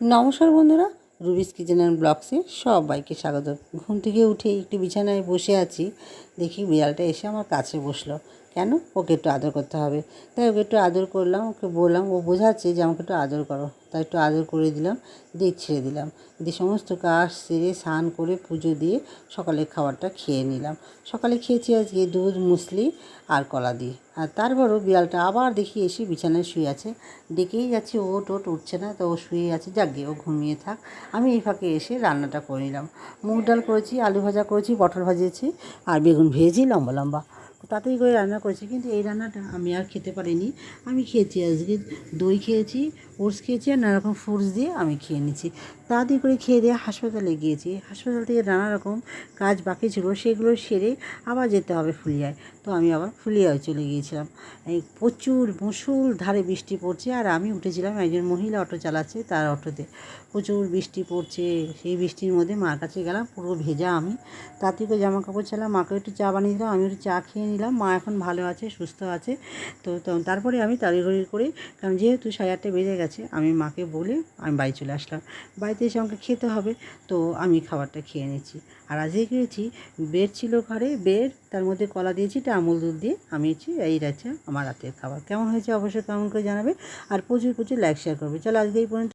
নমস্কার বন্ধুরা, রুবিস kitchen and ব্লগসে সবাইকে স্বাগত। ঘুম থেকে উঠে একটু বিছানায় বসে আছি, দেখি বিড়ালটা এসে আমার কাছে বসলো। কেন? ওকে একটু আদর করতে হবে, তাই ওকে একটু আদর করলাম। ওকে বললাম, ও বোঝাচ্ছে যে আমাকে একটু আদর করো, তাই একটু আদর করে দিলাম, দিয়ে ছেড়ে দিলাম। দিয়ে সমস্ত কাজ সেরে স্নান করে পুজো দিয়ে সকালের খাবারটা খেয়ে নিলাম। সকালে খেয়েছি আজকে দুধ, মুসলি আর কলা দিয়ে। আর তারপরও বিড়ালটা আবার দেখি এসে বিছানায় শুয়ে আছে, ডেকেই যাচ্ছে, উঠছে না, তো ও শুয়ে আছে, যাক গে ও ঘুমিয়ে থাক। আমি এই ফাঁকে এসে রান্নাটা করে নিলাম। মুগ ডাল করেছি, আলু ভাজা করেছি, পটল ভাজিয়েছি, আর বেগুন ভেজেছি লম্বা লম্বা। তাড়াতাড়ি করে রান্না করেছি, কিন্তু এই রান্নাটা আমি আর খেতে পারিনি। আমি খেয়েছি আজকে দই খেয়েছি, ওটস খেয়েছি, আর নানা রকম ফ্রুটস দিয়ে আমি খেয়ে নিচ্ছি। তাড়াতাড়ি করে খেয়ে দিয়ে হাসপাতালে গিয়েছি। হাসপাতাল থেকে নানা রকম কাজ বাকি ছিল, সেগুলো সেরে আবার যেতে হবে ফুলিয়ায়। তো আমি আবার ফুলিয়ায় চলে গিয়েছিলাম। এই প্রচুর মুষলধারে বৃষ্টি পড়ছে, আর আমি উঠেছিলাম একজন মহিলা অটো চালাচ্ছে, তার অটোতে। প্রচুর বৃষ্টি পড়ছে, সেই বৃষ্টির মধ্যে মার কাছে গেলাম, পুরো ভেজা আমি। তাড়াতাড়ি করে জামা কাপড় ছিলাম, মাকে একটু চা বানিয়ে দিলাম, আমি একটু চা খেয়ে নিলাম। মা এখন ভালো আছে, সুস্থ আছে। তো তারপরে আমি তাড়াহুড়ি করে, কারণ যেহেতু 8:30 বেজে গেছে, আমি মাকে বলে আমি বাড়ি চলে আসলাম। বাড়িতে এসে আমাকে খেতে হবে, তো আমি খাবারটা খেয়ে নিচ্ছি। আর আজকে খেয়েছি বেড ছিল ঘরে, বেড, তার মধ্যে কলা দিয়েছি, এটা আমুল দুধ দিয়ে আমি এই আছে আমার রাতের খাবার। কেমন হয়েছে অবশ্যই কেমন করে জানাবে, আর প্রচুর প্রচুর লাইক শেয়ার করবে। চলো আজকে এই পর্যন্ত।